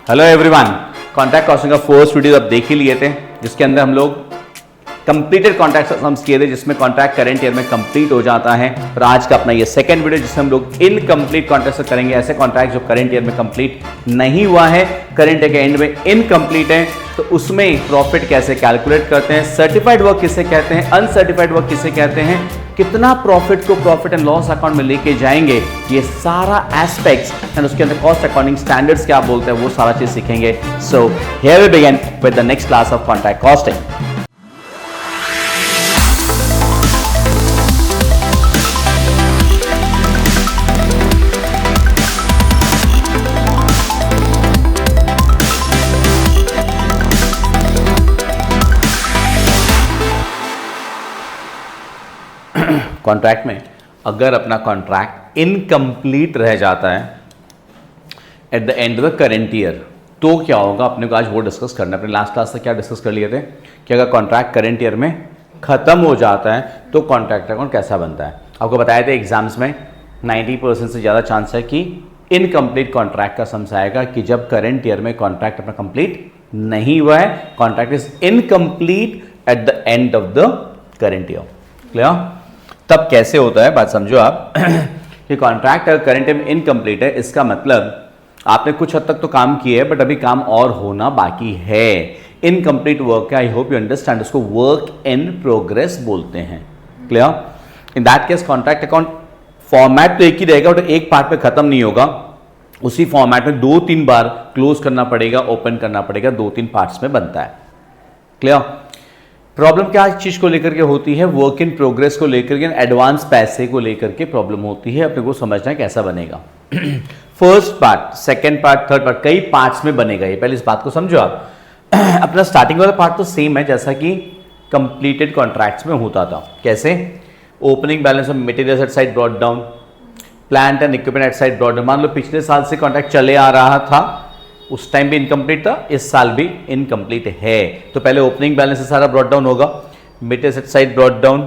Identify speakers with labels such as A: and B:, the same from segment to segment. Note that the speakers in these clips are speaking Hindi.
A: हेलो एवरीवन, कॉन्ट्रैक्ट कॉस्टिंग का फर्स्ट वीडियो आप देख ही लिए थे, जिसके अंदर हम लोग कंप्लीटेड कॉन्ट्रैक्ट सम्स किए थे, जिसमें कॉन्ट्रैक्ट करंट ईयर में कंप्लीट हो जाता है। और आज का अपना ये सेकंड वीडियो, जिसमें हम लोग इनकम्प्लीट कॉन्ट्रैक्ट करेंगे, ऐसे कॉन्ट्रैक्ट जो करंट ईयर में कंप्लीट नहीं हुआ है, करंट ईयर के एंड में इनकम्प्लीट है, तो उसमें प्रॉफिट कैसे कैलकुलेट करते हैं, सर्टिफाइड वर्क किसे कहते हैं, अनसर्टिफाइड वर्क किसे कहते हैं, कितना प्रॉफिट को प्रॉफिट एंड लॉस अकाउंट में लेके जाएंगे, ये सारा एस्पेक्ट्स एंड उसके अंदर कॉस्ट अकाउंटिंग स्टैंडर्ड्स क्या बोलते हैं, वो सारा चीज सीखेंगे। So here we begin with the next class of contract costing. Contract में अगर अपना कॉन्ट्रैक्ट इनकम्प्लीट रह जाता है at the end of the current year, तो क्या होगा, अपने को आज वो डिस्कस करना है। अपने लास्ट क्लास से क्या डिस्कस कर लिए थे कि अगर कॉन्ट्रैक्ट करेंट ईयर में खत्म हो जाता है तो कॉन्ट्रैक्ट अकाउंट कैसा बनता है। आपको बताया था एग्जाम्स में 90% से ज़्यादा चांस है कि इनकम्प्लीट कॉन्ट्रैक्ट का समझ आएगा कि जब करेंट ईयर में कॉन्ट्रैक्ट अपना कंप्लीट नहीं हुआ है, contract is incomplete eight the end of the current year. Clear? तब कैसे होता है, बात समझो आप कि कॉन्ट्रैक्ट अगर करंट में इनकम्प्लीट है, इसका मतलब आपने कुछ हद तक तो काम किया है, बट अभी काम और होना बाकी है। इनकम्प्लीट वर्क है, आई होप यू अंडरस्टैंड, उसको वर्क इन प्रोग्रेस बोलते हैं। Clear? In that case contract account format तो एक ही रहेगा, बट एक पार्ट पे खत्म नहीं होगा, उसी फॉर्मेट में 2-3 बार क्लोज करना पड़ेगा, ओपन करना पड़ेगा, 2-3 पार्ट्स में बनता है। क्लियर? प्रॉब्लम क्या इस चीज को लेकर के होती है, वर्क इन प्रोग्रेस को लेकर के, एडवांस पैसे को लेकर के प्रॉब्लम होती है। अपने को समझना है कैसा बनेगा। First part, second part, third part, कई पार्ट्स में बनेगा ये, पहले इस बात को समझो आप। अपना स्टार्टिंग वाला पार्ट तो सेम है जैसा कि कंप्लीटेड कॉन्ट्रैक्ट्स में होता था। कैसे? Opening balance of materials at site brought down, plant and equipment at site brought down. मान लो पिछले साल से कॉन्ट्रैक्ट चले आ रहा था, उस टाइम भी इनकम्प्लीट था, इस साल भी इनकम्प्लीट है, तो पहले ओपनिंग बैलेंस से सारा ब्रॉट डाउन होगा, material at site brought down,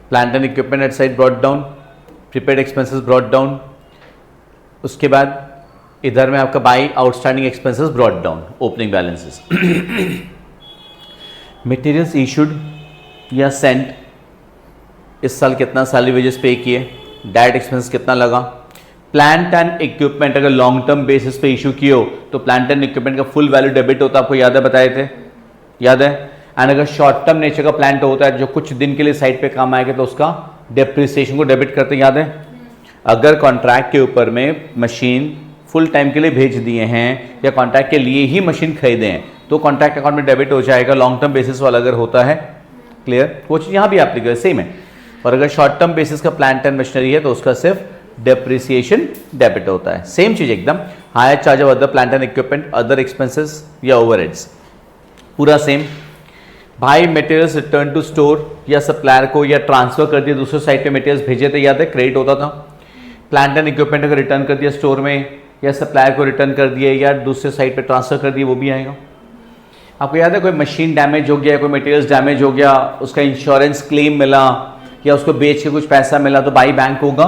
A: plant and equipment at site brought down, prepaid expenses brought down, उसके बाद इधर में आपका by outstanding expenses brought down, opening balances. Materials issued या सेंट, इस साल कितना सैलरी वेजेस पे किए, डायरेक्ट एक्सपेंसेस कितना लगा, प्लांट एंड इक्विपमेंट अगर लॉन्ग टर्म बेसिस पे इशू किए हो तो प्लांट एंड इक्विपमेंट का फुल वैल्यू डेबिट होता है, आपको याद है, बताए थे, याद है। एंड अगर शॉर्ट टर्म नेचर का प्लांट होता है जो कुछ दिन के लिए साइट पे काम आएगा, तो उसका डेप्रिसिएशन को डेबिट करते हैं, याद है। अगर कॉन्ट्रैक्ट के ऊपर में मशीन फुल टाइम के लिए भेज दिए हैं या कॉन्ट्रैक्ट के लिए ही मशीन खरीदे हैं, तो कॉन्ट्रैक्ट अकाउंट में डेबिट हो जाएगा, लॉन्ग टर्म बेसिस वाला अगर होता है। क्लियर? वो चीज़ यहाँ भी एप्लीकेबल सेम है। और अगर शॉर्ट टर्म बेसिस का प्लांट एंड मशीनरी है तो उसका सिर्फ डेप्रिसिएशन डेबिट होता है। सेम चीज एकदम। Hire charge of other plant and equipment, other expenses या ओवरहेड्स, पूरा सेम। भाई मटेरियल्स रिटर्न टू स्टोर या सप्लायर को या ट्रांसफर कर दिया, दूसरे साइड पे मटेरियल्स भेजे थे, याद है, क्रेडिट होता था। प्लांट एंड इक्विपमेंट अगर रिटर्न कर दिया स्टोर में, या सप्लायर को रिटर्न कर दिया या दूसरे साइड पे ट्रांसफर कर दिया, वो भी आएगा। आपको याद है कोई मशीन डैमेज हो गया, कोई मटेरियल्स डैमेज हो गया, उसका इंश्योरेंस क्लेम मिला या उसको बेच के कुछ पैसा मिला, तो बाई बैंक होगा।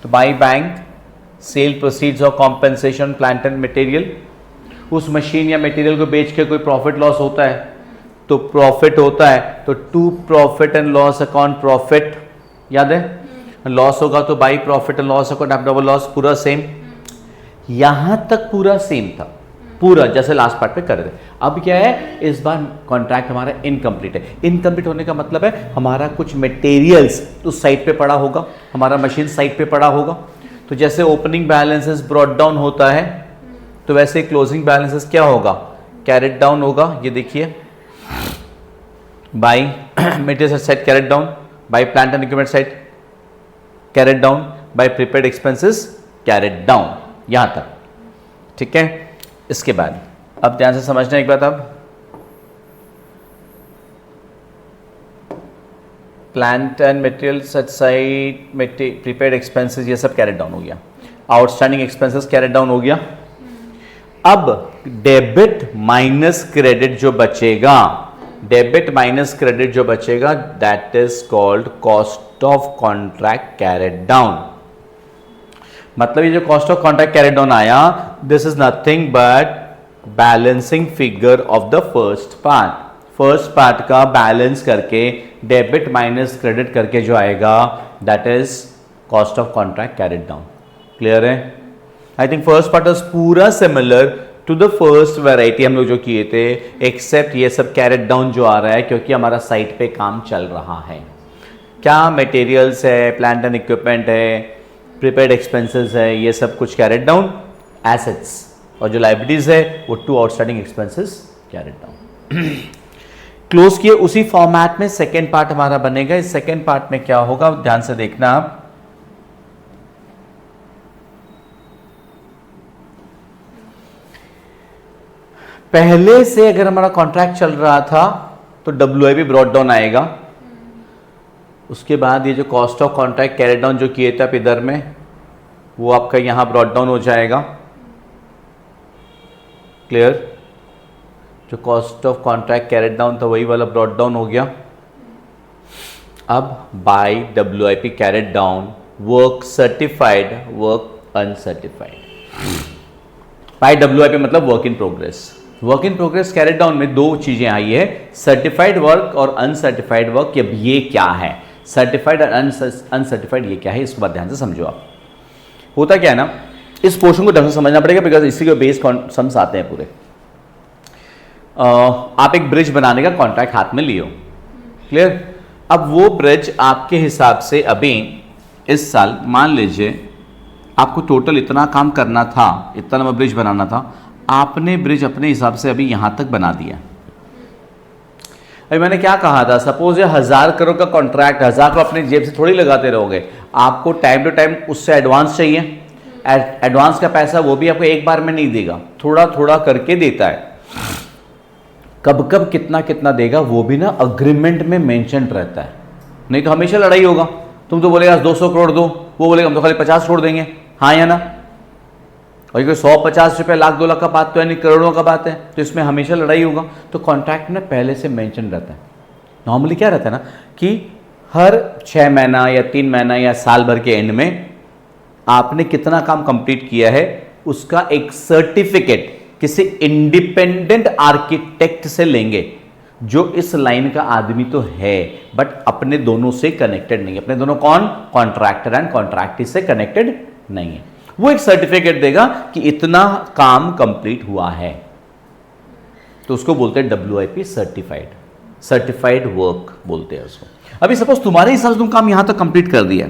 A: तो बाई बैंक सेल प्रोसीड्स और कॉम्पेंसेशन प्लांट एंड मटेरियल। उस मशीन या मटेरियल को बेच के कोई प्रॉफिट लॉस होता है तो प्रॉफिट होता है, तो to profit and loss account profit, याद है। लॉस होगा तो by profit and loss account double loss, पूरा सेम। यहां तक पूरा सेम था, पूरा जैसे लास्ट पार्ट पे कर रहे थे। अब क्या है, इस बार कॉन्ट्रैक्ट हमारा इनकम्प्लीट है। इनकम्प्लीट होने का मतलब है हमारा कुछ मटेरियल्स उस साइट पे पड़ा होगा, हमारा मशीन साइट पे पड़ा होगा। तो जैसे ओपनिंग बैलेंसेस ब्रॉट डाउन होता है, तो वैसे क्लोजिंग बैलेंसेस क्या होगा, कैरेट डाउन होगा। ये देखिए, by material side carried down, by plant and equipment side carried down, by prepaid expenses carried down, यहां तक। ठीक है? इसके बाद अब ध्यान से समझना एक बात, अब plant and material such side prepaid expenses, ये सब कैरेट डाउन हो गया, आउटस्टैंडिंग एक्सपेंसेस कैरेट डाउन हो गया। अब डेबिट माइनस क्रेडिट जो बचेगा, डेबिट माइनस क्रेडिट जो बचेगा, that is called cost of contract carried down. मतलब ये जो cost of contract carried down आया, this is nothing but balancing figure of the first part. First part का बैलेंस करके डेबिट माइनस क्रेडिट करके जो आएगा that is cost of contract carried down. Clear है? I think first part is पूरा similar to the first variety हम लोग जो किए थे, एक्सेप्ट ये सब कैरिड डाउन जो आ रहा है क्योंकि हमारा साइट पे काम चल रहा है। क्या मटेरियल्स है, प्लांट एंड इक्विपमेंट है, प्रीपेड एक्सपेंसेस है, ये सब कुछ कैरिड डाउन एसेट्स, और जो लाइबिलिटीज है वो to outstanding expenses carried down. Close किए उसी फॉर्मेट में सेकेंड पार्ट हमारा बनेगा। इस सेकेंड पार्ट में क्या होगा ध्यान से देखना आप। पहले से अगर हमारा कॉन्ट्रैक्ट चल रहा था तो WIP ब्रॉट डाउन आएगा। उसके बाद ये जो cost of contract carried down जो किए थे आप इधर में, वो आपका यहां ब्रॉट डाउन हो जाएगा। क्लियर? जो cost of contract carried down था वही वाला ब्रॉट डाउन हो गया। अब by WIP carried down work certified, work uncertified. By WIP मतलब work in progress. Work in progress carried down में दो चीजें आई है, सर्टिफाइड वर्क और अनसर्टिफाइड वर्क। अब ये क्या है, सर्टिफाइड और अनसर्टिफाइड ये क्या है, इसको बात ध्यान से समझो आप। होता क्या है ना, इस पोर्शन को ढंग से समझना पड़ेगा बिकॉज इसी के बेस सम्स आते हैं पूरे। आप एक ब्रिज बनाने का कॉन्ट्रैक्ट हाथ में लियो। क्लियर? अब वो ब्रिज आपके हिसाब से अभी इस साल मान लीजिए आपको टोटल इतना काम करना था, इतना लंबा ब्रिज बनाना था, आपने ब्रिज अपने हिसाब से अभी यहां तक बना दिया। अभी मैंने क्या कहा था, सपोज ये 1000 करोड़ का कॉन्ट्रैक्ट, 1000 को अपनी जेब से थोड़ी लगाते रहोगे, आपको टाइम टू टाइम उससे एडवांस चाहिए। एडवांस का पैसा वो भी आपको एक बार में नहीं देगा, थोड़ा थोड़ा करके देता है। कब कब कितना कितना देगा वो भी ना अग्रीमेंट में मेंशन रहता है, नहीं तो हमेशा लड़ाई होगा। तुम तो बोलेगा 200 करोड़ दो, वो बोलेगा हम तो खाली 50 करोड़ देंगे, हाँ या ना। और कोई 150 रुपये, लाख 2 लाख का बात तो है नहीं, करोड़ों का बात है, तो इसमें हमेशा लड़ाई होगा। तो कॉन्ट्रैक्ट में पहले से मेंशन रहता है। नॉर्मली क्या रहता है ना कि हर 6 महीना या 3 महीना या साल भर के एंड में आपने कितना काम कंप्लीट किया है उसका एक सर्टिफिकेट किसी इंडिपेंडेंट आर्किटेक्ट से लेंगे, जो इस लाइन का आदमी तो है बट अपने दोनों से कनेक्टेड नहीं है। अपने दोनों कौन, कॉन्ट्रैक्टर एंड कॉन्ट्रैक्टी से कनेक्टेड नहीं है। वो एक सर्टिफिकेट देगा कि इतना काम कंप्लीट हुआ है, तो उसको बोलते हैं WIP सर्टिफाइड, सर्टिफाइड वर्क बोलते हैं उसको। अभी सपोज तुम्हारे हिसाब से तुम काम यहां तक कंप्लीट कर दिया,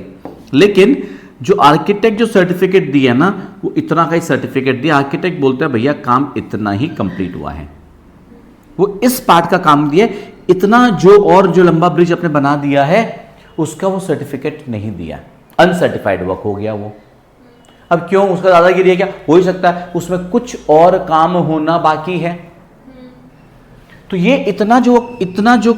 A: लेकिन जो आर्किटेक्ट जो सर्टिफिकेट दिया ना वो इतना का ही सर्टिफिकेट दिया। आर्किटेक्ट बोलता है भैया काम इतना ही कंप्लीट हुआ है, वो इस पार्ट का काम दिया, इतना जो लंबा ब्रिज अपने बना दिया है उसका वो सर्टिफिकेट नहीं दिया, अनसर्टिफाइड वर्क हो गया वो। अब क्यों, उसका दादागिरी है क्या? हो ही सकता है उसमें कुछ और काम होना बाकी है। तो ये इतना जो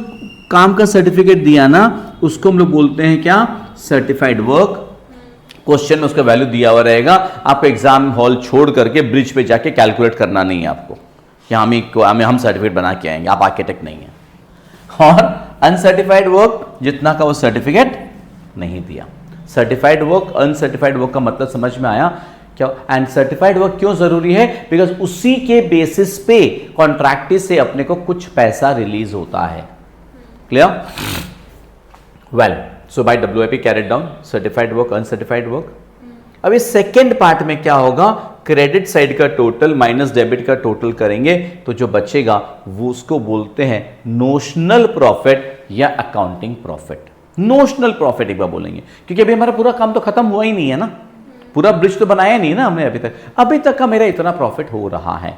A: काम का सर्टिफिकेट दिया ना उसको हम लोग बोलते हैं क्या, सर्टिफाइड वर्क। क्वेश्चन में उसका वैल्यू दिया हुआ रहेगा, आपको एग्जाम हॉल छोड़ करके ब्रिज पे जाके कैलकुलेट करना नहीं है आपको कि हम सर्टिफिकेट बना के आएंगे, आप आर्किटेक्ट नहीं है। और अनसर्टिफाइड वर्क जितना का वो सर्टिफिकेट नहीं दिया। सर्टिफाइड वर्क, अनसर्टिफाइड वर्क का मतलब समझ में आया क्या? एंड सर्टिफाइड वर्क क्यों जरूरी है? बिकॉज उसी के बेसिस पे कॉन्ट्रैक्टी से अपने को कुछ पैसा रिलीज होता है। Clear? Well, so by WIP carried down, certified work, uncertified work. अब इस सेकेंड पार्ट में क्या होगा, क्रेडिट साइड का टोटल माइनस डेबिट का टोटल करेंगे तो जो बचेगा वो उसको बोलते हैं नोशनल प्रॉफिट या अकाउंटिंग प्रॉफिट। नोशनल प्रॉफिट एक बार बोलेंगे क्योंकि अभी हमारा पूरा काम तो खत्म हुआ ही नहीं है ना, पूरा ब्रिज तो बनाया नहीं ना हमने अभी तक का मेरा इतना प्रॉफिट हो रहा है।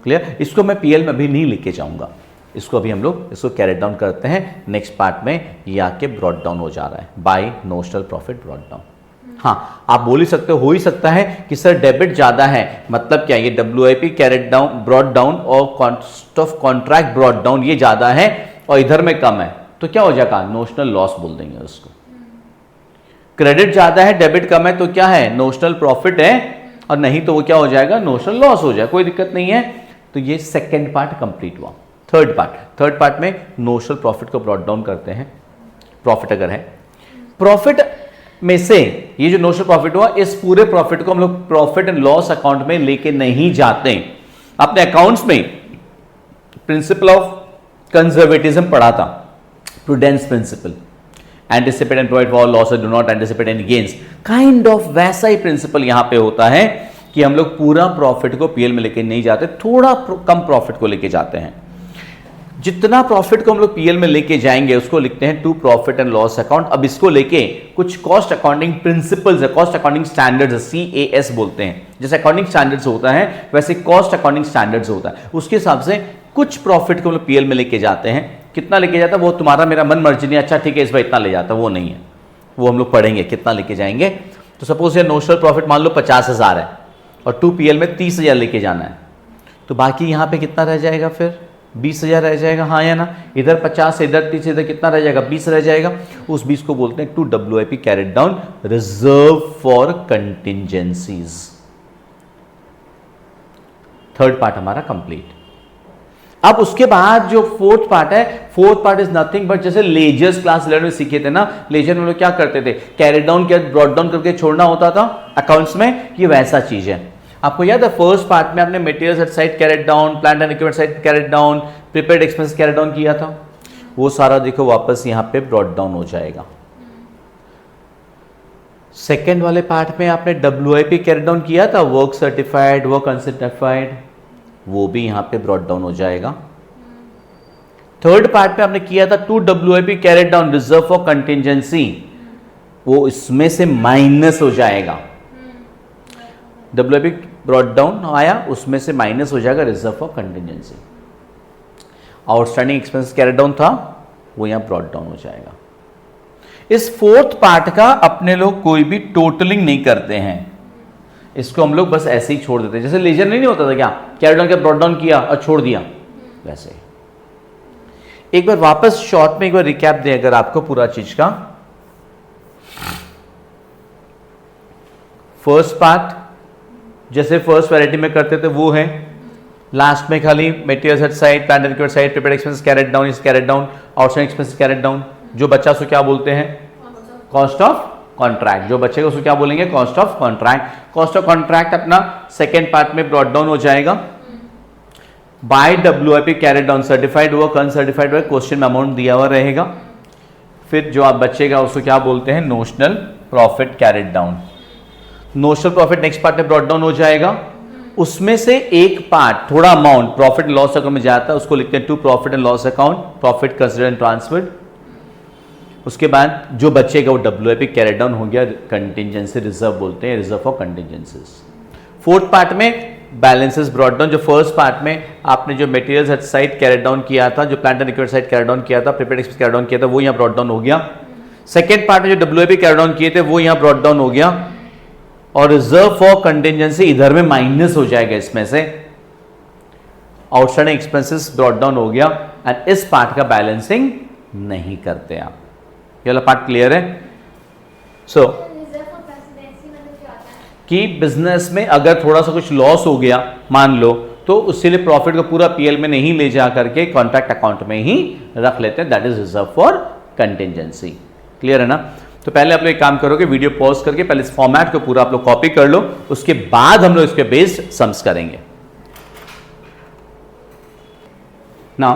A: क्लियर? इसको मैं PL में अभी नहीं लेके जाऊंगा, इसको अभी हम लोग इसको कैरेट डाउन करते हैं। नेक्स्ट पार्ट में ये आके ब्रॉट डाउन हो जा रहा है by notional profit brought down. हाँ, आप बोल ही सकते हो ही सकता है कि सर डेबिट ज्यादा है, मतलब क्या ये WIP carried down brought down और cost of contract brought down ये ज्यादा है और इधर में कम है, तो क्या हो जाएगा, नोशनल लॉस बोल देंगे उसको। क्रेडिट ज्यादा है डेबिट कम है तो क्या है, नोशनल प्रॉफिट है, और नहीं तो वो क्या हो जाएगा, नोशनल लॉस हो जाएगा, कोई दिक्कत नहीं है। तो ये सेकेंड पार्ट कंप्लीट हुआ। थर्ड पार्ट में नोशनल प्रॉफिट को ब्रॉट डाउन करते हैं। प्रॉफिट अगर है, प्रॉफिट में से ये जो नोशनल प्रॉफिट हुआ, इस पूरे प्रॉफिट को हम लोग प्रॉफिट एंड लॉस अकाउंट में लेके नहीं जाते। अपने अकाउंट्स में प्रिंसिपल ऑफ कंजर्वेटिज्म पढ़ा था, prudence principle, anticipate and provide for loss, do not anticipate any gains, kind of वैसा ही प्रिंसिपल यहां पे होता है कि हम लोग पूरा प्रॉफिट को पीएल में लेके नहीं जाते, थोड़ा कम प्रॉफिट को लेके जाते हैं। जितना प्रॉफिट को हम लोग पीएल में लेके जाएंगे उसको लिखते हैं to profit and loss account. अब इसको लेके कुछ कॉस्ट अकाउंटिंग प्रिंसिपल्स है, कॉस्ट अकाउंटिंग स्टैंडर्ड्स, CAS बोलते हैं। जैसे अकाउंटिंग स्टैंडर्ड्स होता है वैसे कॉस्ट अकाउंटिंग स्टैंडर्ड्स होता है। उसके हिसाब से कुछ प्रॉफिट को हम लोग पीएल में लेके जाते हैं। कितना लेके जाता है वो तुम्हारा मेरा मन मर्जी नहीं, अच्छा ठीक है इस बार इतना ले जाता, वो नहीं है, वो हम लोग पढ़ेंगे कितना लेके जाएंगे। तो सपोज ये नोशनल प्रॉफिट मान लो 50,000 है और 2 PL में 30,000 लेके जाना है, तो बाकी यहां पे कितना रह जाएगा, फिर 20,000 रह जाएगा, हाँ या ना। इधर 50, इधर 30, इधर कितना रह जाएगा, 20 रह जाएगा। उस 20 को बोलते हैं to WIP carried down, reserve for contingencies. Third part हमारा कंप्लीट। अब उसके बाद जो फोर्थ पार्ट है, fourth part is nothing but, जैसे लेजर्स क्लास 11 में सीखे थे ना, लेजर में लोग क्या करते थे, कैरी डाउन क्या ब्रॉट डाउन करके छोड़ना होता था अकाउंट्स में, ये वैसा चीज है। आपको याद है फर्स्ट पार्ट में आपने materials at site carried down, plant and equipment site carried down, prepaid expense carried down किया था, वो सारा देखो वापस यहां पे ब्रॉट डाउन हो जाएगा। सेकेंड वाले पार्ट में आपने WIP कैरेड डाउन किया था, वर्क सर्टिफाइड, वर्क अनसर्टिफाइड, वो भी यहां पे ब्रॉट डाउन हो जाएगा। थर्ड पार्ट में आपने किया था to WIP carried down, reserve for contingency, वो इसमें से माइनस हो जाएगा। WIP ब्रॉट डाउन आया, उसमें से माइनस हो जाएगा reserve for contingency. Outstanding expense carried down था, वो यहां ब्रॉट डाउन हो जाएगा। इस फोर्थ पार्ट का अपने लोग कोई भी टोटलिंग नहीं करते हैं, इसको हम लोग बस ऐसे ही छोड़ देते हैं। जैसे लेजर नहीं होता था क्या, कैरेड डाउन क्या ब्रॉट डाउन किया और छोड़ दिया, वैसे ही। एक बार वापस शॉर्ट में एक बार रिकैप दें अगर आपको पूरा चीज का। फर्स्ट पार्ट जैसे फर्स्ट वैरायटी में करते थे वो है, लास्ट में खाली materials at site, plant and equipment site, prepaid expense carried down, is carried down, outstanding expense carried down. जो बच्चा उसको क्या बोलते हैं, कॉस्ट ऑफ कॉन्ट्रैक्ट। जो बच्चे को उसको क्या बोलेंगे, cost of contract. Cost of contract अपना सेकेंड पार्ट में ब्रॉट डाउन हो जाएगा by WIP carried down, certified work, uncertified work, question में अमाउंट दिया हुआ रहेगा। फिर जो आप बचेगा उसको क्या बोलते हैं, notional profit carried down. Notional profit next part में ब्रॉट डाउन हो जाएगा, उसमें से एक पार्ट थोड़ा अमाउंट प्रॉफिट लॉस अकाउंट में जाता है, उसको लिखते हैं to profit and loss account, profit consider and transferred. उसके बाद जो बचेगा वो WIP कैरेड डाउन हो गया, कंटिंजेंसी रिजर्व बोलते हैं, reserve for contingencies. Fourth part में बैलेंसेस ब्रॉट डाउन। जो फर्स्ट पार्ट में आपने जो materials at site carried down किया था, जो plant and equipment site carried down किया था, प्रीपेड एक्सपेंस कैरेड डाउन किया था, वो यहां ब्रॉट डाउन हो गया। सेकेंड पार्ट में जो WIP कैरेड डाउन किए थे वो यहां ब्रॉट डाउन हो गया, और रिजर्व फॉर कंटिंजेंसी इधर में माइनस हो जाएगा, इसमें से आउटस्टैंडिंग एक्सपेंसेस ब्रॉट डाउन हो गया। एंड इस पार्ट का बैलेंसिंग नहीं करते आप। ये वाला पार्ट क्लियर है? सो कि बिजनेस में अगर थोड़ा सा कुछ लॉस हो गया मान लो, तो उसके लिए प्रॉफिट को पूरा PL में नहीं ले जा करके कॉन्ट्रैक्ट अकाउंट में ही रख लेते हैं, that is reserve for contingency. Clear है ना? तो पहले आप लोग एक काम करोगे, वीडियो पॉज करके पहले इस फॉर्मेट को पूरा आप लोग कॉपी कर लो, उसके बाद हम लोग इसके बेस्ड सम्स करेंगे ना।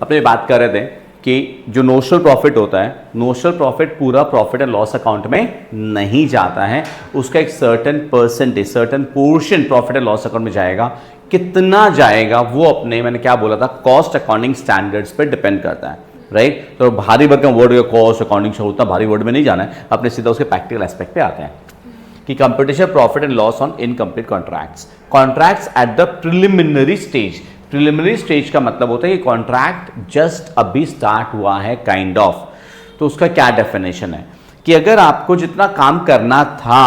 A: अपने बात कर रहे थे कि जो नोशनल प्रॉफिट होता है, नोशनल प्रॉफिट पूरा प्रॉफिट एंड लॉस अकाउंट में नहीं जाता है, उसका एक certain percentage, certain portion profit and loss account में जाएगा। कितना जाएगा वो अपने, मैंने क्या बोला था, कॉस्ट अकाउंटिंग स्टैंडर्ड्स पे डिपेंड करता है, राइट? तो भारी वर्ड का वर्ड कॉस्ट अकाउंटिंग से उतना भारी वर्ड में नहीं जाना है, अपने सीधा उसके प्रैक्टिकल एस्पेक्ट पे आते हैं कि computation profit and loss on incomplete contracts, contracts at the preliminary stage. Preliminary stage का मतलब होता है कि कॉन्ट्रैक्ट जस्ट अभी स्टार्ट हुआ है, काइंड ऑफ। तो उसका क्या डेफिनेशन है कि अगर आपको जितना काम करना था,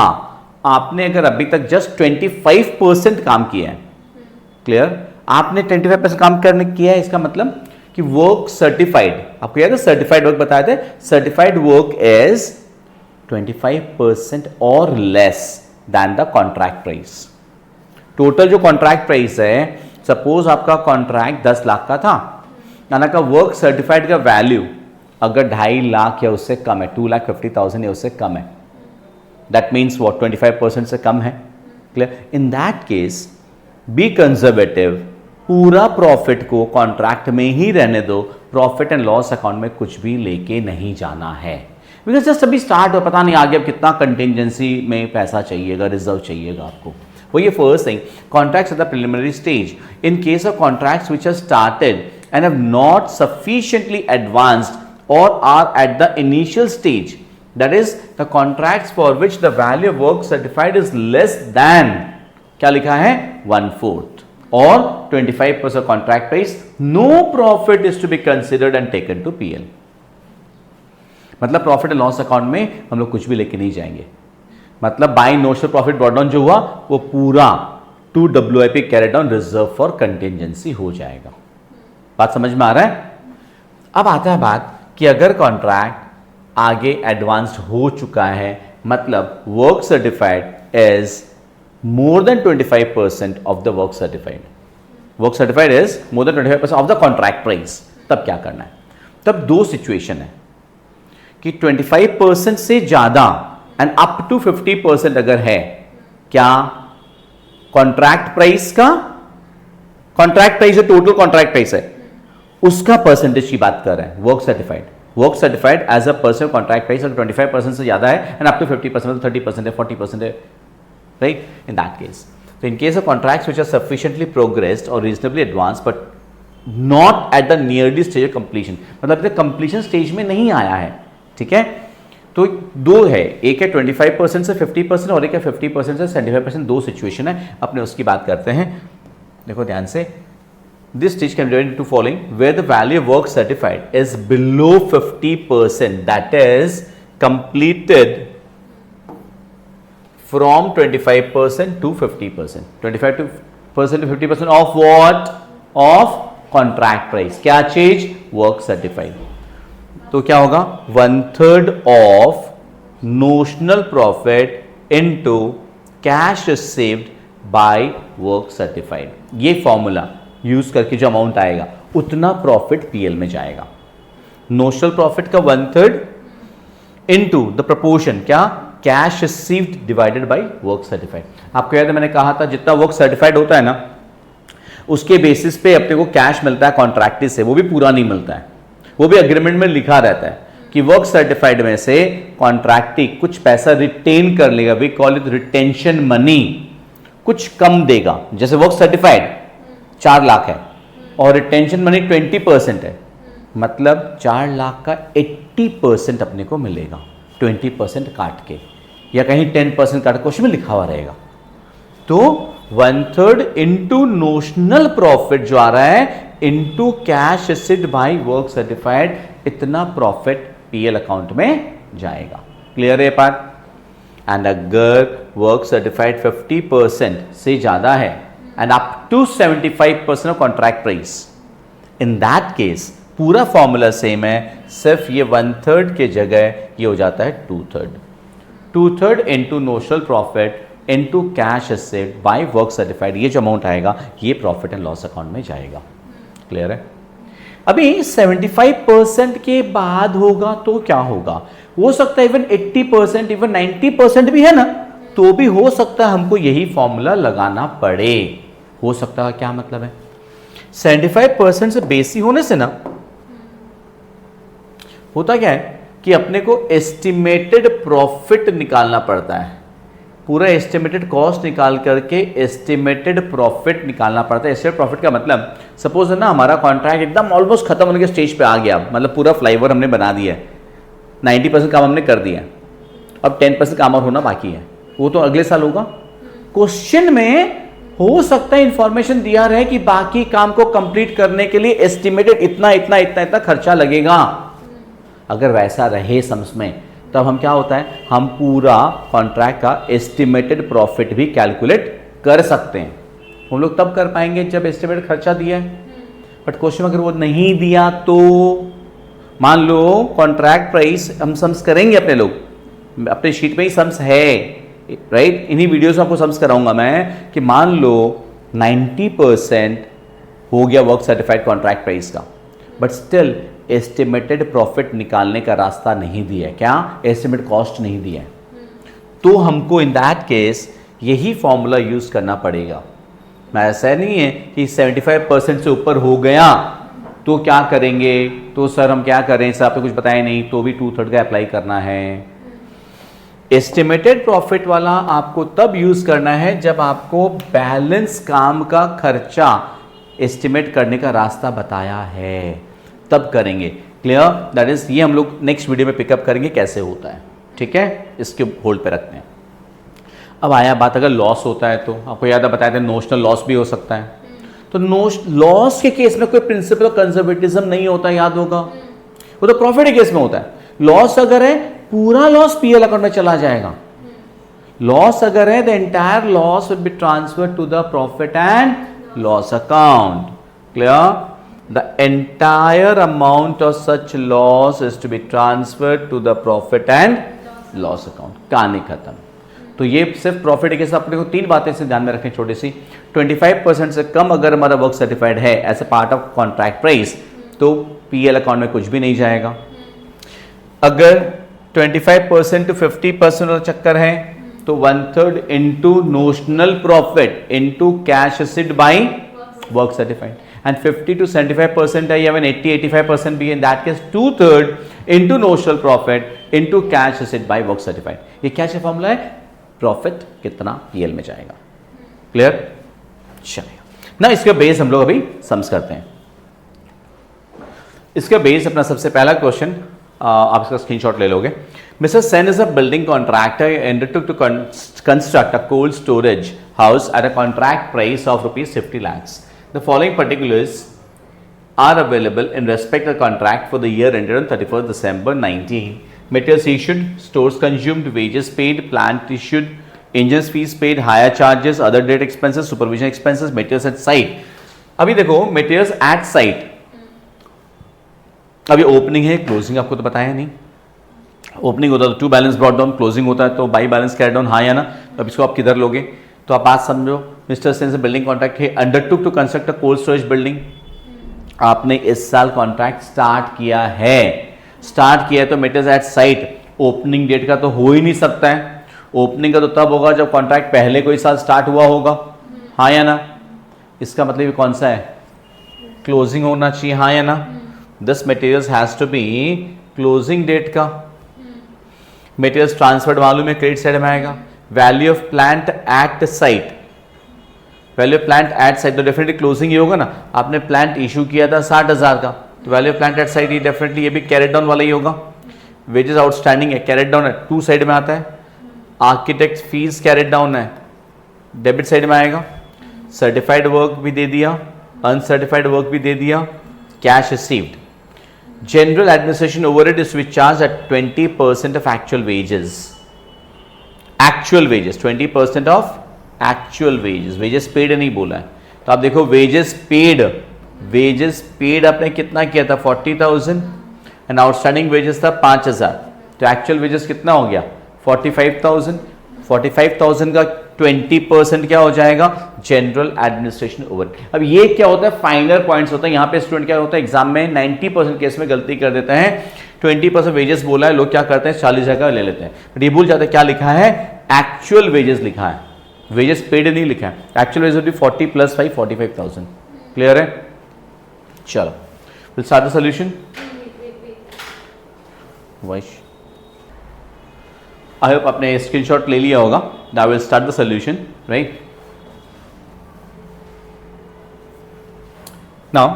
A: आपने अगर अभी तक जस्ट 25% काम किया है, क्लियर, आपने 25% काम करने किया है, इसका मतलब कि वर्क सर्टिफाइड, आपको याद है सर्टिफाइड वर्क बताए थे, सर्टिफाइड वर्क इज 25% और less than the contract price. Total जो कॉन्ट्रैक्ट प्राइस है, सपोज आपका कॉन्ट्रैक्ट 10 लाख का था, यानी का वर्क सर्टिफाइड का वैल्यू अगर 2.5 लाख या उससे कम है, 2,50,000 या उससे कम है, दैट मीन्स वॉट 25% से कम है। Clear? In that case B conservative, पूरा प्रॉफिट को कॉन्ट्रैक्ट में ही रहने दो, प्रॉफिट एंड लॉस अकाउंट में कुछ भी लेके नहीं जाना है। बिकॉज जस्ट अभी स्टार्ट हो, पता नहीं आगे अब कितना कंटिजेंसी में पैसा चाहिएगा, रिजर्व चाहिएगा आपको। वो ये first thing, contracts at the preliminary stage. In case of contracts which are started and have not sufficiently advanced or are at the initial stage, that is the contracts for which the value of work certified is less than, क्या लिखा है, 1/4 or 25% contract price, no profit is to be considered and taken to PL। मतलब प्रॉफिट एंड लॉस अकाउंट में हम लोग कुछ भी लेके नहीं जाएंगे। मतलब by notional profit brought down जो हुआ वो पूरा to WIP carry down reserve for contingency हो जाएगा। बात समझ में आ रहा है? अब आता है बात कि अगर कॉन्ट्रैक्ट आगे एडवांस्ड हो चुका है, मतलब work certified is more than 25% of the work certified, work certified is more than 25% of the contract price, तब क्या करना है? तब दो सिचुएशन है कि 25% से ज्यादा एंड अप टू 50% अगर है, क्या कॉन्ट्रैक्ट प्राइस का, कॉन्ट्रैक्ट प्राइस है, टोटल कॉन्ट्रैक्ट प्राइस है, उसका परसेंटेज की बात कर रहे हैं। Work certified as a percent contract price अगर 25% से ज्यादा है एंड अप टू 50%, 30% है, 40% है, राइट? इन दैट केस, तो in case of contracts which are sufficiently progressed और reasonably advance but not at the nearly stage of completion, मतलब कंप्लीशन स्टेज में नहीं आया है, ठीक है? तो दो है, एक है 25% से 50% और एक है 50% से 75%, दो सिचुएशन है। अपने उसकी बात करते हैं, देखो ध्यान से। This stage can be divided into following, where the value of work certified is below 50%, that is completed from 25% to 50%, 25% to 50% of what? Of contract price। क्या चीज? work certified। तो क्या होगा? 1/3 of notional profit into cash received by work certified। ये फॉर्मूला यूज करके जो अमाउंट आएगा उतना प्रॉफिट पीएल में जाएगा। नोशनल प्रॉफिट का 1/3 इनटू द प्रोपोर्शन, क्या? Cash received divided by work certified. आपको याद है मैंने कहा था जितना वर्क सर्टिफाइड होता है ना, उसके बेसिस पे अपने को कैश मिलता है कॉन्ट्रैक्टी से, वो भी पूरा नहीं मिलता है, वो भी एग्रीमेंट में लिखा रहता है कि वर्क सर्टिफाइड में से कॉन्ट्रैक्टी कुछ पैसा रिटेन कर लेगा, we call it retention money, कुछ कम देगा। जैसे वर्क सर्टिफाइड 4 लाख है और रिटेंशन मनी 20% है, मतलब 4 लाख का 80% अपने को मिलेगा, 20% काट के, या कहीं 10% काट के, क्वेश्चन में लिखा हुआ रहेगा। तो 1/3 इंटू नोशनल प्रॉफिट जो आ रहा है into cash received by work certified, इतना प्रॉफिट पीएल अकाउंट में जाएगा। क्लियर है पार्ट? एंड अगर वर्क सर्टिफाइड 50% से ज्यादा है and up to 75% of contract price, in that case पूरा फॉर्मूला सेम है, सिर्फ ये 1/3 के जगह ये हो जाता है 2/3 into notional profit into cash received by work certified. ये जो अमाउंट आएगा ये प्रॉफिट एंड लॉस अकाउंट में जाएगा। क्लियर है? अभी 75% के बाद होगा तो क्या होगा? हो सकता है इवन 80%, इवन 90% भी है ना, तो भी हो सकता है हमको यही फॉर्मूला लगाना पड़े। हो सकता है, क्या मतलब है? 75% से बेसी होने से ना होता क्या है कि अपने को एस्टिमेटेड प्रॉफिट निकालना पड़ता है, पूरा एस्टिमेटेड कॉस्ट निकाल करके एस्टिमेटेड प्रॉफिट निकालना पड़ता है। एस्टिमेटेड प्रॉफिट का मतलब, सपोज है ना हमारा कॉन्ट्रैक्ट एकदम ऑलमोस्ट खत्म होने के स्टेज पे आ गया, मतलब पूरा फ्लाईओवर हमने बना दिया है, 90% काम हमने कर दिया, अब 10% काम और होना बाकी है, वो तो अगले साल होगा। क्वेश्चन में हो सकता है इंफॉर्मेशन दिया रहे कि बाकी काम को कंप्लीट करने के लिए एस्टिमेटेड इतना इतना इतना इतना खर्चा लगेगा। अगर वैसा रहे सम्स में, तब हम क्या होता है, हम पूरा कॉन्ट्रैक्ट का एस्टिमेटेड प्रॉफिट भी कैलकुलेट कर सकते हैं। हम लोग तब कर पाएंगे जब एस्टिमेटेड खर्चा दिया है। बट क्वेश्चन अगर वो नहीं दिया तो, मान लो कॉन्ट्रैक्ट प्राइस हम सम्स करेंगे, अपने लोग अपने शीट में ही सम्स है, राइट? इन्हीं वीडियोस में आपको सम्स कराऊंगा मैं कि मान लो 90% हो गया वर्क सर्टिफाइड कॉन्ट्रैक्ट प्राइस का, बट स्टिल एस्टिमेटेड प्रॉफिट निकालने का रास्ता नहीं दिया है। क्या? एस्टिमेट कॉस्ट नहीं दिया है। तो हमको इन दैट केस यही फॉर्मूला यूज करना पड़ेगा। ऐसा नहीं है कि 75% से ऊपर हो गया तो क्या करेंगे, तो सर हम क्या करें, सर आपने कुछ बताया नहीं, तो भी 2/3 का अप्लाई करना है। एस्टिमेटेड प्रॉफिट वाला आपको तब यूज करना है जब आपको बैलेंस काम का खर्चा एस्टिमेट करने का रास्ता बताया है, तब करेंगे। क्लियर? दैट इज, ये हम लोग नेक्स्ट वीडियो में पिकअप करेंगे कैसे होता है। ठीक है, इसके होल्ड पे रखते हैं। अब आया बात, अगर लॉस होता है तो आपको याद है बताया था नोशनल लॉस भी हो सकता है। तो लॉस के केस में कोई प्रिंसिपल ऑफ कंजर्वेटिज्म नहीं होता, याद होगा। वो तो प्रॉफिट के केस में होता है। लॉस अगर है, पूरा लॉस पीएल अकाउंट में चला जाएगा। लॉस अगर है, the entire loss will be transferred to the profit and loss account. Clear? The entire amount of such loss is to be transferred to the profit and loss account. कहानी खत्म। तो ये सिर्फ प्रॉफिट के साथ अपने को 3 बातें से ध्यान में रखें छोटी सी। 25% से कम अगर हमारा वर्क सर्टिफाइड है as a part of contract price, तो पीएल अकाउंट में कुछ भी नहीं जाएगा। अगर 25% टू 50% वाला चक्कर है तो 1/3 into notional profit into cash received by work certified. And 50 to 75% है, या 80-85% भी, इन that case 2/3 into notional profit into cash received by work certified. ये क्या फॉर्मूला है? प्रॉफिट कितना पीएल में जाएगा। क्लियर? चलिए ना, इसका बेस हम लोग अभी समझ करते हैं। इसका बेस अपना सबसे पहला क्वेश्चन, आप इसका स्क्रीनशॉट ले लोगे। Mister Sen is a building contractor undertook to construct a cold storage house at a contract price of ₹50 lakhs. The following particulars are available in respect of the contract for the year ended on 31st December 19. Materials issued, stores consumed, wages paid, plant issued, engines fees paid, hire charges, other debt expenses, supervision expenses, materials at site. अभी देखो materials at site, अभी ओपनिंग है, क्लोजिंग आपको तो बताया नहीं। ओपनिंग होता है तो to balance brought down, closing होता है तो बाई बैलेंस कैरी डाउन, हाँ या ना। तो अब इसको आप किधर लोगे? तो आप बात समझो। मिस्टर सेन से बिल्डिंग कॉन्ट्रैक्ट है, undertook to construct a cold storage building. आपने इस साल कॉन्ट्रैक्ट स्टार्ट किया है, तो materials at site, opening date का तो हो ही नहीं सकता है। ओपनिंग का तो तब होगा जब कॉन्ट्रैक्ट पहले कोई साल स्टार्ट हुआ होगा, हाँ या ना। इसका मतलब ये कौन सा है? क्लोजिंग होना चाहिए, हाँ या ना। This materials has to be closing date का। मटेरियल्स ट्रांसफर्ड मालूम है, क्रेडिट साइड में आएगा। Value of plant at site, value of plant at site तो डेफिनेटली क्लोजिंग ही होगा ना। आपने प्लांट इशू किया था 60,000 का, तो value of plant at site ये डेफिनेटली ये भी कैरेट डाउन वाला ही होगा। वेजेस आउटस्टैंडिंग है, कैरेट डाउन है, 2 साइड में आता है। आर्किटेक्ट फीस कैरेट डाउन है, डेबिट साइड में आएगा। सर्टिफाइड वर्क भी दे दिया, अनसर्टिफाइड वर्क भी दे दिया, cash received. General administration overhead is which charge at 20% of actual wages. Actual wages 20% of actual wages, wages paid नहीं बोला है। तो आप देखो वेजेस पेड आपने कितना किया था? 40,000 एंड आउटस्टैंडिंग वेजेस था 5,000। तो एक्चुअल वेजेस कितना हो गया? 45,000। 45,000 का 20% क्या हो जाएगा? General administration overhead. अब ये क्या होता है? फाइनल पॉइंट्स होता है। यहाँ पे स्टूडेंट क्या होता है, एग्जाम में 90% केस में गलती कर देते हैं। 20% वेजेस बोला है, लोग क्या करते हैं 40 जगह ले लेते हैं, बट ये भूल जाते हैं क्या लिखा है? एक्चुअल वेजेस लिखा है, वेजेस पेड नहीं लिखा है। Actual wages 40 + 5 45,000। क्लियर है? चलो will start the solution. Vaish I hope आपने स्क्रीनशॉट ले लिया होगा। Now will start the solution, right? Now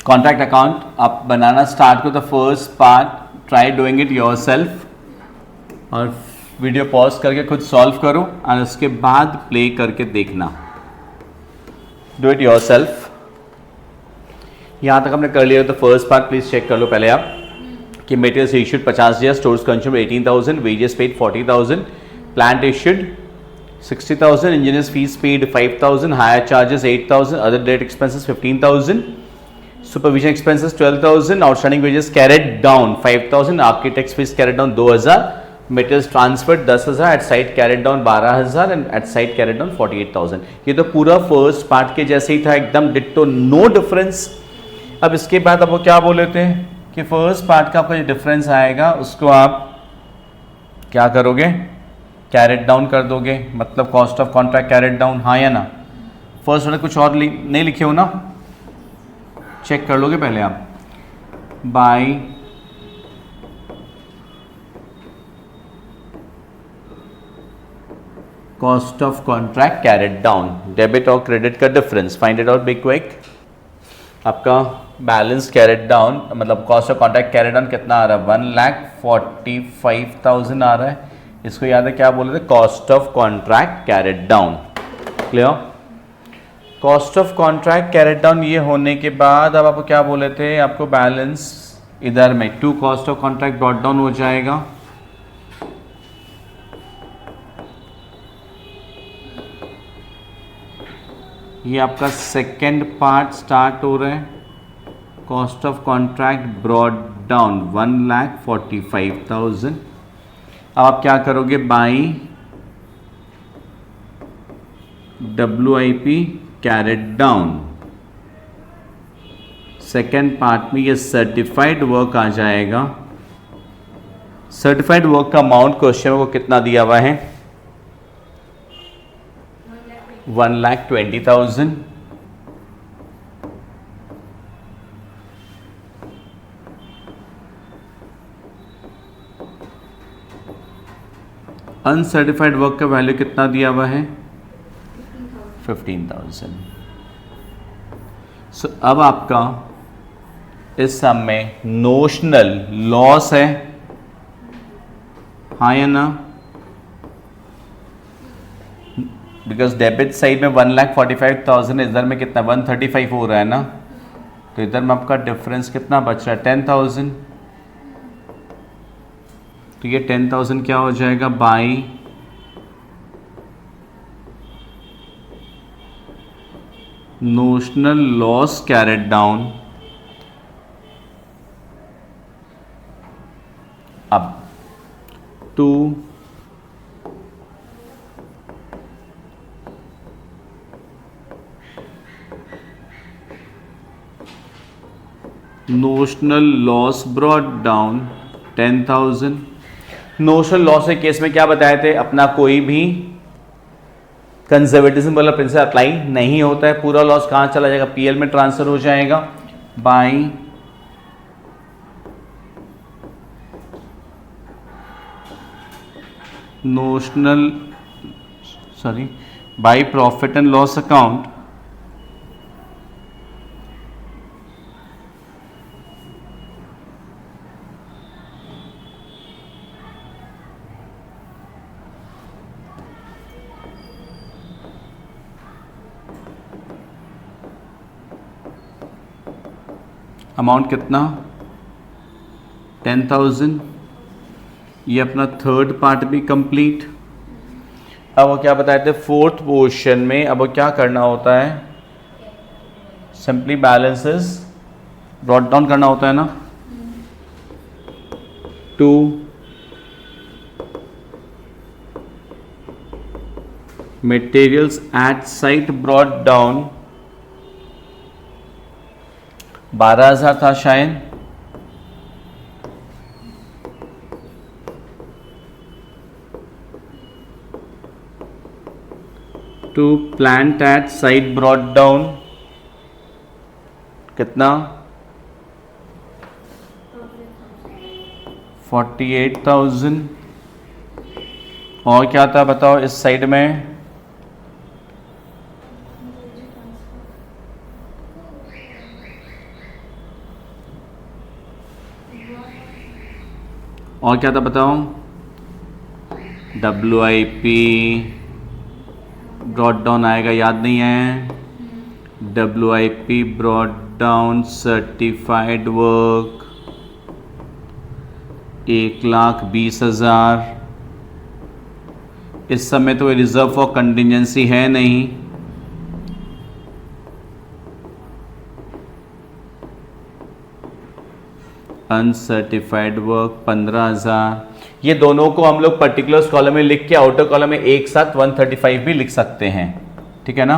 A: contract account आप बनाना स्टार्ट करो। The first part try doing it yourself, और वीडियो पॉज करके खुद सॉल्व करो और उसके बाद प्ले करके देखना। Do it yourself. यहाँ तक हमने कर लिया तो फर्स्ट पार्ट प्लीज चेक कर लो पहले आप कि materials issued 50,000, stores consumed 18,000, wages paid 40,000, plant issued 60,000, engineers fees paid 5,000, hire charges 8,000, other date expenses 15,000, supervision expenses 12,000, outstanding wages carried down 5,000, architect fees carried down 2,000, materials transferred 10,000, at site carried down 12,000 and at site carried down 48,000। ये तो पूरा फर्स्ट पार्ट के जैसे ही था, एकदम डिट्टो, नो डिफरेंस। अब इसके बाद अब वो क्या बोले थे कि फर्स्ट पार्ट का आपका जो डिफरेंस आएगा उसको आप क्या करोगे, कैरेट डाउन कर दोगे, मतलब cost of contract carried down, हाँ या ना। फर्स्ट वाले कुछ और नहीं लिखे हो ना, चेक कर लोगे पहले आप। By cost of contract carried down, debit और क्रेडिट का difference find it out be quick. आपका बैलेंस कैरेट डाउन मतलब cost of contract carried down कितना आ रहा है, 1,45,000 आ रहा है। इसको याद है क्या बोले थे, cost of contract carried down. Clear. Cost of contract carried down ये होने के बाद अब आपको क्या बोले थे, आपको बैलेंस इधर में to cost of contract brought down हो जाएगा। ये आपका सेकेंड पार्ट स्टार्ट हो रहा है, cost of contract brought down 1,45,000। अब आप क्या करोगे, by WIP carried down. Second part में ये सर्टिफाइड वर्क आ जाएगा। सर्टिफाइड वर्क का अमाउंट क्वेश्चन को कितना दिया हुआ है, 1,20,000। अनसर्टिफाइड वर्क का वैल्यू कितना दिया हुआ है, 15,000। सो अब आपका इस सम में नोशनल लॉस है, हाँ या ना, बिकॉज डेबिट साइड में 1,45,000, इधर में कितना 135 हो रहा है ना, तो इधर में आपका डिफरेंस कितना बच रहा है 10,000। तो ये 10,000 क्या हो जाएगा, by notional loss carried down. अब to notional loss brought down 10,000। Notional loss के केस में क्या बताए थे, अपना कोई भी कंजर्वेटिज्म वाला प्रिंसिपल अप्लाई नहीं होता है, पूरा लॉस कहाँ चला जाएगा, PL में ट्रांसफर हो जाएगा। By notional by profit and loss account amount कितना 10,000। ये अपना थर्ड पार्ट भी कंप्लीट। अब वो क्या बताए थे, फोर्थ पोर्शन में अब वो क्या करना होता है, सिंपली बैलेंसेस ब्रॉट डाउन करना होता है ना, to materials at site brought down 12,000 था शायद, to plant at site brought down कितना 48,000। और क्या था बताओ इस साइड में, और क्या था बताओ, WIP ब्रॉट डाउन आएगा, याद नहीं है, WIP brought down certified work 1,20,000। इस समय तो रिजर्व फॉर कंटिजेंसी है नहीं, अनसर्टिफाइड वर्क 15,000। ये दोनों को हम लोग पर्टिकुलर्स कॉलम में लिख के आउटर कॉलम में एक साथ 135 भी लिख सकते हैं, ठीक है ना।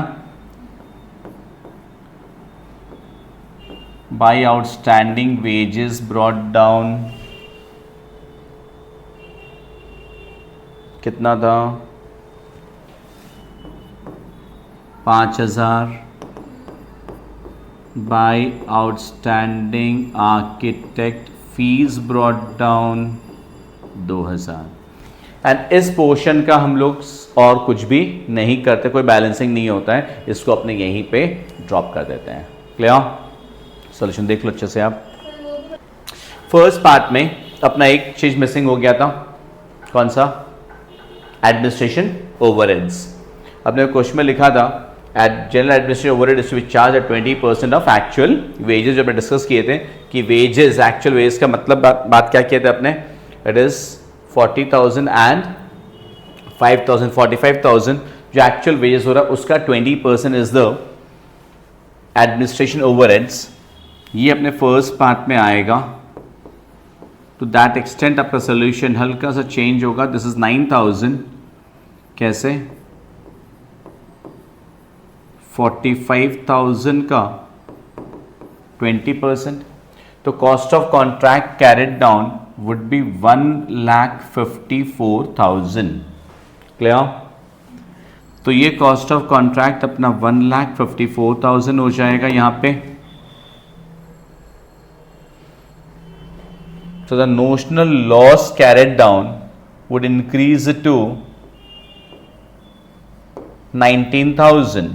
A: By outstanding wages brought down कितना था 5,000 by outstanding architect fees brought down 2,000। And इस पोर्शन का हम लोग और कुछ भी नहीं करते, कोई बैलेंसिंग नहीं होता है, इसको अपने यहीं पे ड्रॉप कर देते हैं। क्लियर? सॉल्यूशन देख लो अच्छे से आप। फर्स्ट पार्ट में अपना एक चीज मिसिंग हो गया था, कौन सा? Administration overheads. अपने क्वेश्चन में लिखा था general administration overhead is to be charge at 20% of actual wages. जो हमने डिस्कस किए थे कि वेजेस, एक्चुअल वेजेस का मतलब बात क्या किए थे अपने? इट इज 40,000 एंड 5,000, 45,000 जो एक्चुअल वेजेस हो रहा है उसका 20% इज द एडमिनिस्ट्रेशन ओवरहेड्स। ये अपने फर्स्ट पार्ट में आएगा। टू दैट एक्सटेंट आपका सोल्यूशन हल्का सा चेंज होगा। दिस इज 9,000, कैसे? 45,000 का 20%, तो cost of contract carried down would be 1,54,000। Clear? तो ये कॉस्ट ऑफ कॉन्ट्रैक्ट अपना 1,54,000 हो जाएगा यहां पे। So the notional loss carried down would increase to 19,000।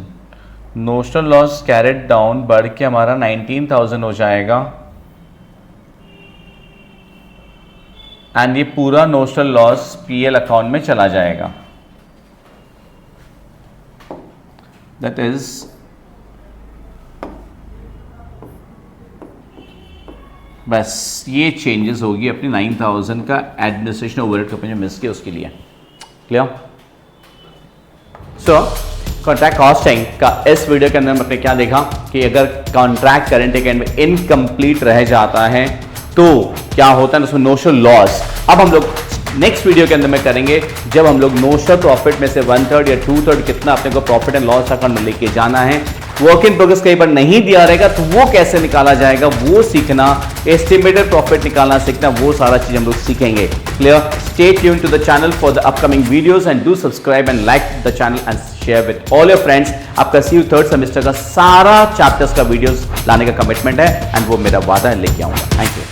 A: Notional loss carried down बढ़ के हमारा 19,000 हो जाएगा। एंड ये पूरा नोशनल लॉस पीएल अकाउंट में चला जाएगा। दैट इज बस ये चेंजेस होगी अपनी 9,000 का एडमिनिस्ट्रेशन ओवरहेड को मिस किया उसके लिए। क्लियर? सो कॉन्ट्रैक्ट कॉस्टिंग का इस वीडियो के अंदर हमने क्या देखा कि अगर कॉन्ट्रैक्ट करंट अकाउंट में इनकम्प्लीट रह जाता है तो क्या होता है उसमें नोशनल लॉस। अब हम लोग नेक्स्ट वीडियो के अंदर में करेंगे जब हम लोग नोशनल प्रॉफिट में से 1/3 या 2/3 कितना अपने को प्रॉफिट एंड लॉस अकाउंट में लेके जाना है। वर्क इन प्रोग्रेस कई बार नहीं दिया रहेगा तो वो कैसे निकाला जाएगा वो सीखना, एस्टिमेटेड प्रॉफिट निकालना सीखना, वो सारा चीज हम लोग सीखेंगे। Clear? Stay tuned to the channel for the upcoming videos and do subscribe and like the channel and share with all your friends. आपका CU 3rd सेमेस्टर का सारा चैप्टर्स का वीडियोस लाने का कमिटमेंट है एंड वो मेरा वादा है, लेके आऊंगा। Thank you.